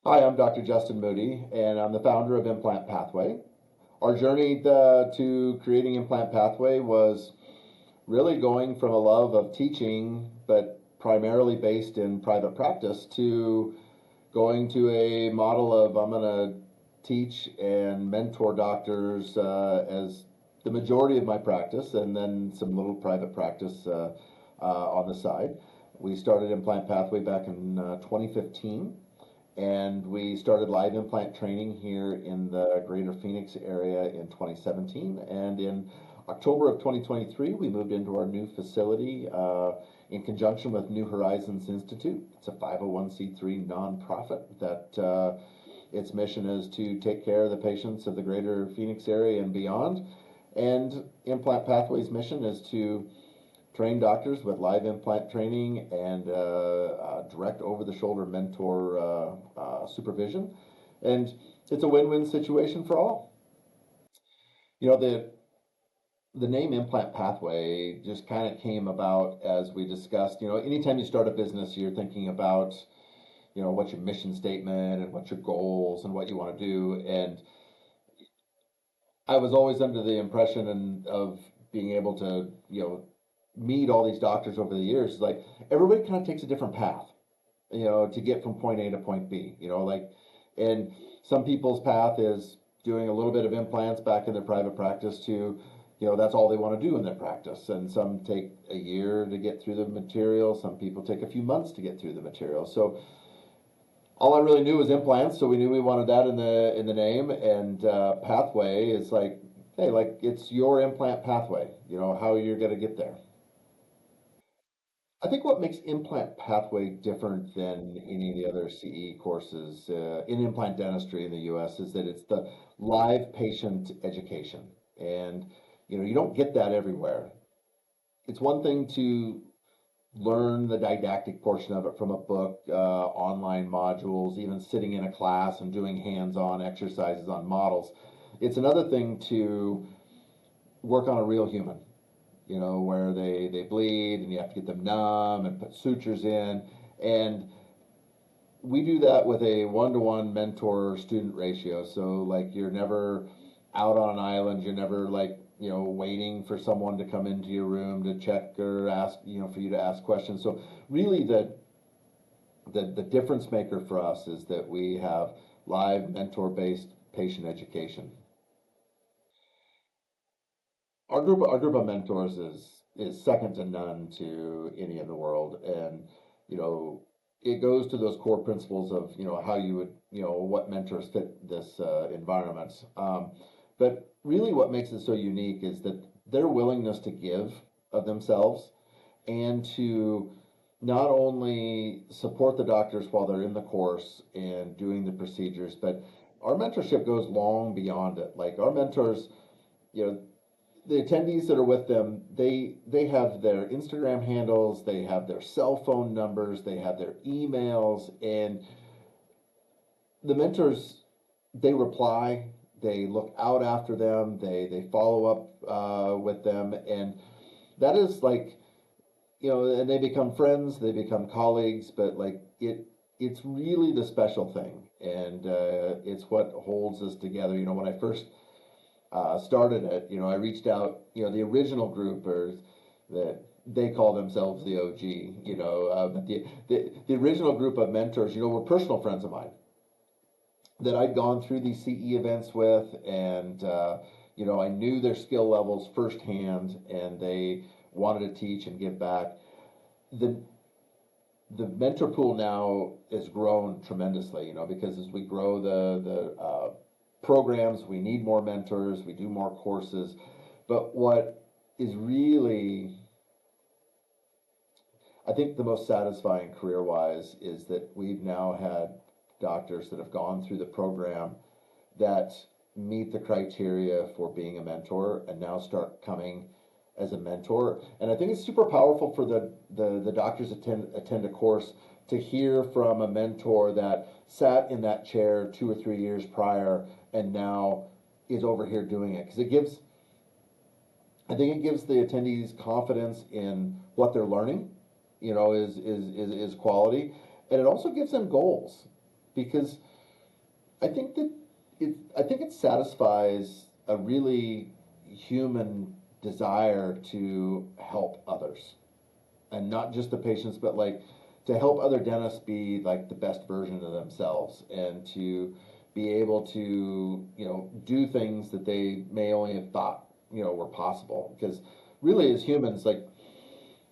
Hi, I'm Dr. Justin Moody, and I'm the founder of Implant Pathway. Our journey to creating Implant Pathway was really going from a love of teaching, but primarily based in private practice, to going to a model of I'm going to teach and mentor doctors as the majority of my practice, and then some little private practice on the side. We started Implant Pathway back in 2015, and we started live implant training here in the greater Phoenix area in 2017. And in October of 2023, we moved into our new facility in conjunction with New Horizons Institute. It's a 501c3 nonprofit that its mission is to take care of the patients of the greater Phoenix area and beyond. And Implant Pathway's mission is to train doctors with live implant training and direct over-the-shoulder mentor supervision. And it's a win-win situation for all. You know, the name Implant Pathway just kind of came about as we discussed. You know, anytime you start a business, you're thinking about, you know, what's your mission statement and what's your goals and what you want to do. And I was always under the impression of being able to, you know, meet all these doctors over the years. Like, everybody kind of takes a different path, you know, to get from point A to point B, you know, like, and some people's path is doing a little bit of implants back in their private practice to, you know, that's all they want to do in their practice. And some take a year to get through the material. Some people take a few months to get through the material. So all I really knew was implants, so we knew we wanted that in the name. And pathway is like, hey, like, it's your implant pathway, you know, how you're going to get there. I think what makes Implant Pathway different than any of the other CE courses in implant dentistry in the US is that it's the live patient education. And, you know, you don't get that everywhere. It's one thing to learn the didactic portion of it from a book, online modules, even sitting in a class and doing hands-on exercises on models. It's another thing to work on a real human, you know, where they bleed and you have to get them numb and put sutures in. And we do that with a one-to-one mentor-student ratio. So, like, you're never out on an island. You're never, like, you know, waiting for someone to come into your room to check or ask, you know, for you to ask questions. So really the difference maker for us is that we have live mentor-based patient education. Our group of mentors is second to none to any in the world. And, you know, it goes to those core principles of, you know, how you would, you know, what mentors fit this environment. But really what makes it so unique is that their willingness to give of themselves and to not only support the doctors while they're in the course and doing the procedures, but our mentorship goes long beyond it. Like, our mentors, you know, the attendees that are with them, they have their Instagram handles, they have their cell phone numbers, they have their emails, and the mentors, they reply, they look out after them, they follow up with them, and that is like, you know, and they become friends, they become colleagues, but like it's really the special thing, and it's what holds us together. You know, when I first started it, you know, I reached out, you know, the original groupers that they call themselves the OG, you know, but the original group of mentors, you know, were personal friends of mine that I'd gone through these CE events with, and you know, I knew their skill levels firsthand, and they wanted to teach and give back. The the mentor pool now has grown tremendously, you know, because as we grow the programs, we need more mentors, we do more courses. But what is really, I think, the most satisfying career-wise is that we've now had doctors that have gone through the program that meet the criteria for being a mentor and now start coming as a mentor. And I think it's super powerful for the doctors attend a course to hear from a mentor that sat in that chair 2 or 3 years prior and now is over here doing it. Because I think it gives the attendees confidence in what they're learning, you know, is quality. And it also gives them goals, because I think that I think it satisfies a really human desire to help others, and not just the patients, but like to help other dentists be like the best version of themselves, and to be able to do things that they may only have thought were possible. Because really, as humans, like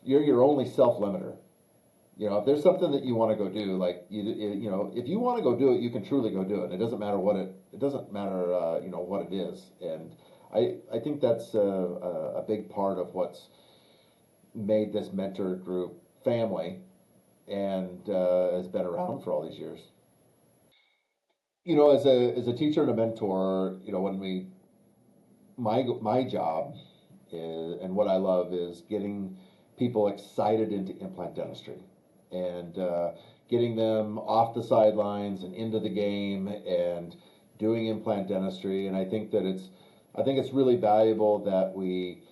you're your only self limiter. If there's something that you want to go do, like if you want to go do it, you can truly go do it. It doesn't matter what it doesn't matter, what it is. And I think that's a big part of what's made this mentor group family, and has been around for all these years. As a teacher and a mentor, when we my job is, and what I love is getting people excited into implant dentistry, and getting them off the sidelines and into the game and doing implant dentistry. And I think it's really valuable that we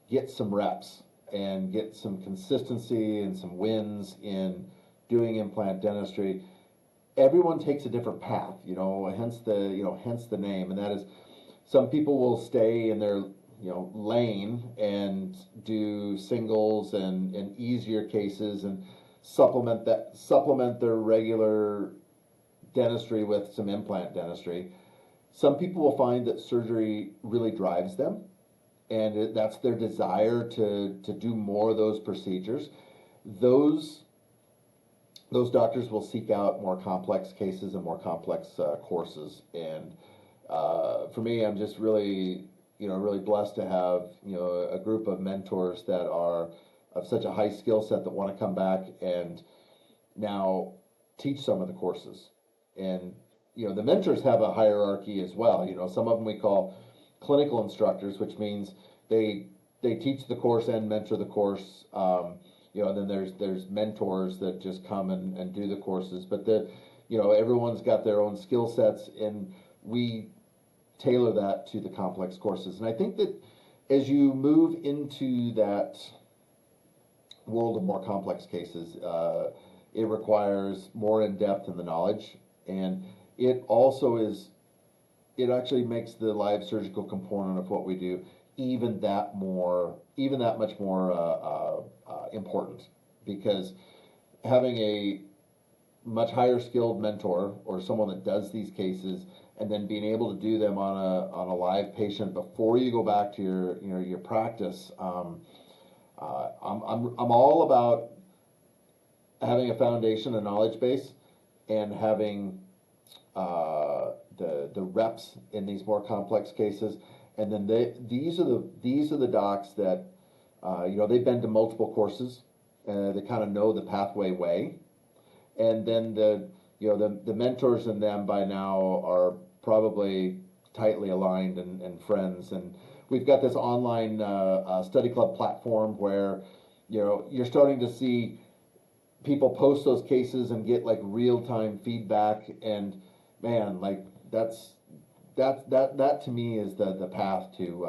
get some reps and get some consistency and some wins in doing implant dentistry. Everyone takes a different path, hence the name, and that is some people will stay in their lane and do singles and easier cases and supplement their regular dentistry with some implant dentistry. Some people will find that surgery really drives them, and that's their desire to do more of those procedures. Those doctors will seek out more complex cases and more complex courses. And for me, I'm just really really blessed to have a group of mentors that are of such a high skill set that want to come back and now teach some of the courses. And the mentors have a hierarchy as well. Some of them we call clinical instructors, which means they teach the course and mentor the course. And then there's mentors that just come and do the courses. But everyone's got their own skill sets, and we tailor that to the complex courses. And I think that as you move into that world of more complex cases, it requires more in depth in the knowledge, and it also it actually makes the live surgical component of what we do even that much more important, because having a much higher skilled mentor or someone that does these cases, and then being able to do them on a live patient before you go back to your practice. I'm all about having a foundation, a knowledge base, and having the reps in these more complex cases. And then these are the docs that they've been to multiple courses. They kind of know the pathway way. And then the mentors in them by now are probably tightly aligned and friends. And we've got this online study club platform where you're starting to see people post those cases and get like real-time feedback. And man, like that to me is the path to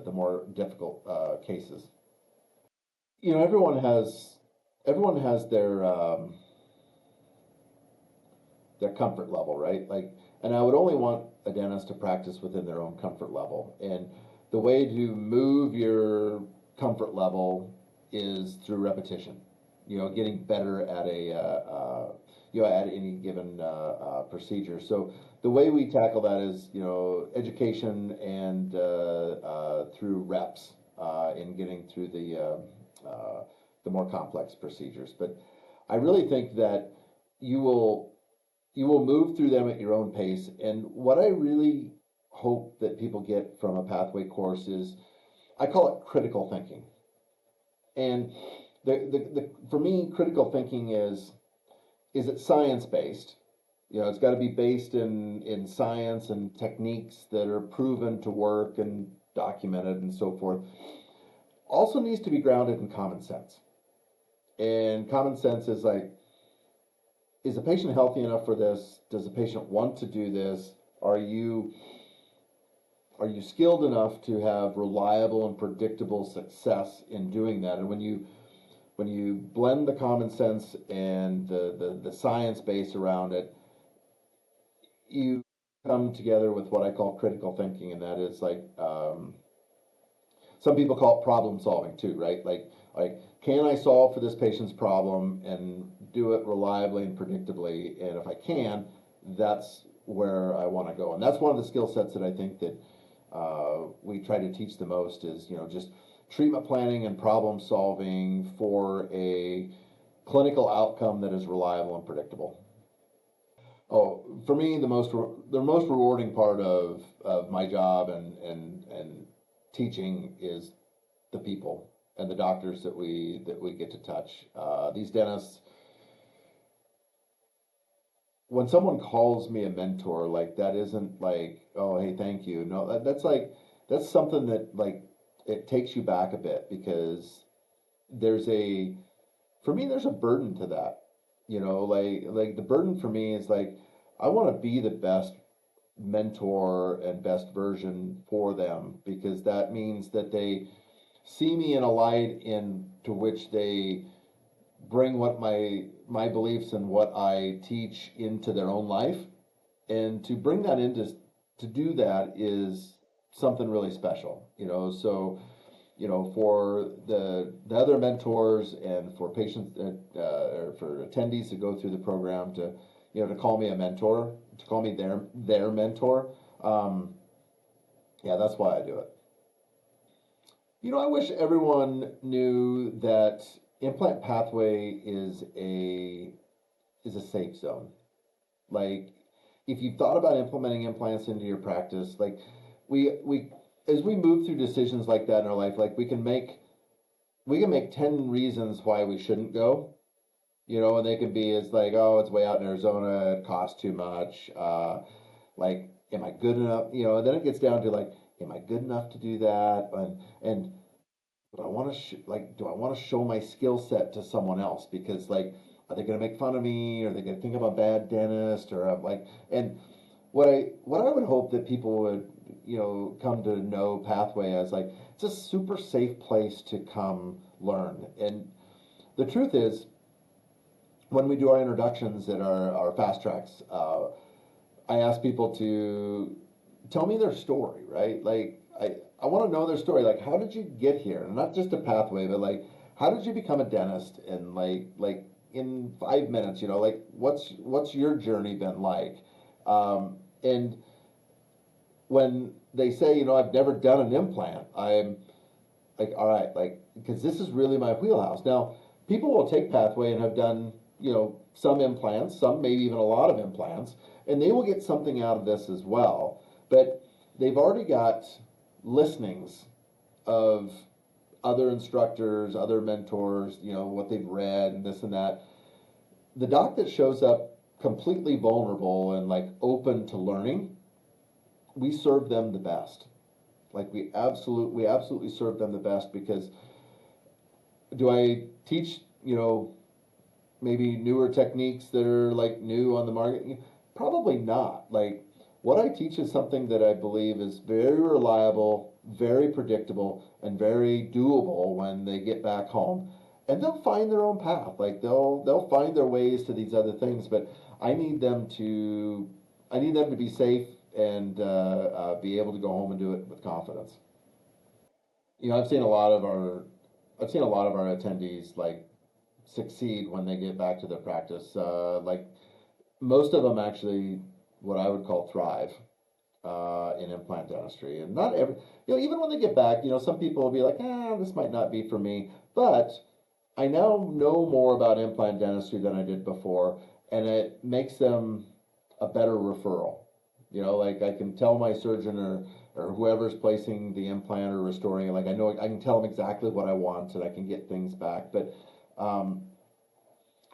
the more difficult cases. Everyone has their comfort level, right? Like, and I would only want a dentist to practice within their own comfort level. And the way to move your comfort level is through repetition. Getting better at at any given procedure. So the way we tackle that is education and through reps in getting through the more complex procedures. But I really think that you will move through them at your own pace. And what I really hope that people get from a pathway course is, I call it critical thinking. And for me, critical thinking is it science based? It's got to be based in science and techniques that are proven to work and documented and so forth. Also needs to be grounded in common sense. And common sense is like, is the patient healthy enough for this? Does the patient want to do this? Are you skilled enough to have reliable and predictable success in doing that? And when you blend the common sense and the science base around it, you come together with what I call critical thinking, and that is like some people call it problem solving too, right? Like can I solve for this patient's problem and do it reliably and predictably? And if I can, that's where I want to go. And that's one of the skill sets that I think that we try to teach the most is, just treatment planning and problem solving for a clinical outcome that is reliable and predictable. Oh, for me, the most rewarding part of my job and teaching is the people and the doctors that we get to touch. These dentists, when someone calls me a mentor, like that isn't like, oh, hey, thank you. No, that's something that like it takes you back a bit because there's a for me there's a burden to that. Like the burden for me is like I want to be the best mentor and best version for them because that means that they see me in a light into which they bring what my beliefs and what I teach into their own life, and to bring that into to do that is something really special. So for the other mentors and for patients or for attendees to go through the program to call me a mentor, to call me their mentor. Yeah, that's why I do it. I wish everyone knew that Implant Pathway is a safe zone. Like, if you've thought about implementing implants into your practice, like we as we move through decisions like that in our life, like we can make 10 reasons why we shouldn't go. And they can be as like, oh, it's way out in Arizona, it costs too much. Like, am I good enough? And then it gets down to like, am I good enough to do that? And do I want to show my skill set to someone else? Because like, are they going to make fun of me? Are they going to think I'm a bad dentist? Or I'm like, and what I would hope that people would come to know Pathway as like it's a super safe place to come learn. And the truth is, when we do our introductions at our fast tracks, I ask people to tell me their story, right? Like I want to know their story. Like, how did you get here? And not just a pathway, but like, how did you become a dentist? And like in 5 minutes, like what's your journey been like? And when they say, I've never done an implant, I'm like, all right, like, because this is really my wheelhouse. Now, people will take Pathway and have done, some implants, some maybe even a lot of implants, and they will get something out of this as well. But they've already got listings of other instructors, other mentors, what they've read and this and that. The doc that shows up completely vulnerable and like open to learning, we serve them the best. Like we absolutely serve them the best because do I teach, maybe newer techniques that are like new on the market? Probably not. Like what I teach is something that I believe is very reliable, very predictable, and very doable when they get back home. And they'll find their own path. Like they'll find their ways to these other things, but I need them to I need them to be safe and be able to go home and do it with confidence. I've seen a lot of our attendees like succeed when they get back to their practice. Like most of them actually, what I would call thrive in implant dentistry, and not every, even when they get back, some people will be like, this might not be for me, but I now know more about implant dentistry than I did before, and it makes them a better referral. Like I can tell my surgeon or whoever's placing the implant or restoring it, like I know I can tell them exactly what I want and I can get things back. But um,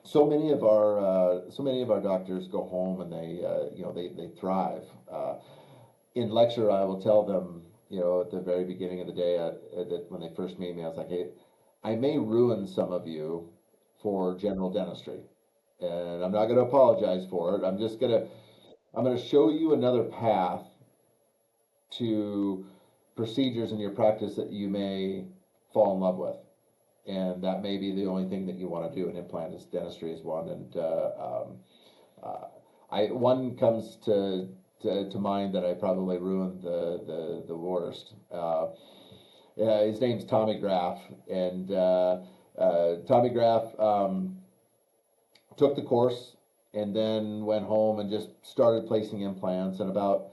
so many of our doctors go home and they thrive. In lecture, I will tell them, at the very beginning of the day, that when they first meet me, I was like, hey, I may ruin some of you for general dentistry, and I'm not going to apologize for it. I'm going to show you another path to procedures in your practice that you may fall in love with, and that may be the only thing that you want to do. And implant is dentistry is one, and I one comes to to mind that I probably ruined the worst. Yeah, his name's Tommy Graff, and Tommy Graff took the course and then went home and just started placing implants. And about,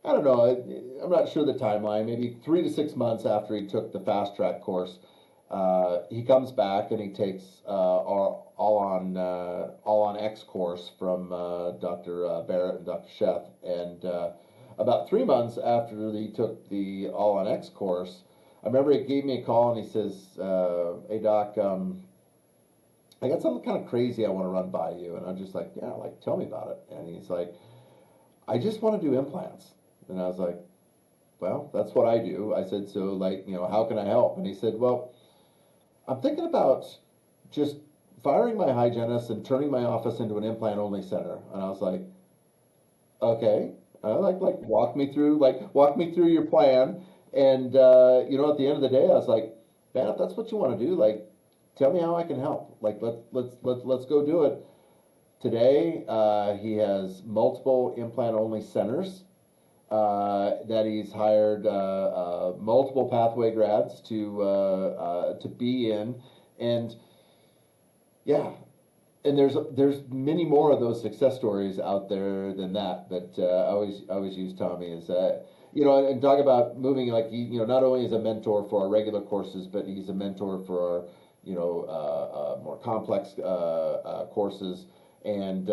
I don't know, I'm not sure the timeline, maybe 3 to 6 months after he took the fast track course, he comes back and he takes our all on X course from Dr. Barrett and Dr. Sheth. And about 3 months after he took the all on X course, I remember he gave me a call and he says, "Hey Doc, I got something kind of crazy I want to run by you." And I'm just like, "Yeah, like tell me about it." And he's like, "I just want to do implants." And I was like, "Well, that's what I do." I said, "So like, how can I help?" And he said, "Well, I'm thinking about just firing my hygienist and turning my office into an implant only center." And I was like, "Okay." Like walk me through your plan. And at the end of the day, I was like, "Man, if that's what you want to do, like, tell me how I can help. Like, let's go do it." Today, he has multiple implant only centers that he's hired multiple pathway grads to be in, and yeah, and there's many more of those success stories out there than that. But I always use Tommy as and talk about moving, like not only is a mentor for our regular courses, but he's a mentor for our more complex courses. And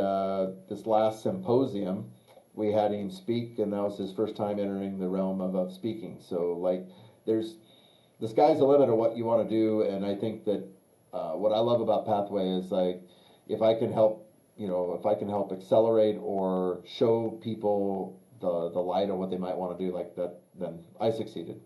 this last symposium, we had him speak, and that was his first time entering the realm of speaking. So like, the sky's the limit of what you want to do. And I think that what I love about Pathway is like, if I can help, if I can help accelerate or show people the light of what they might want to do like that, then I succeeded.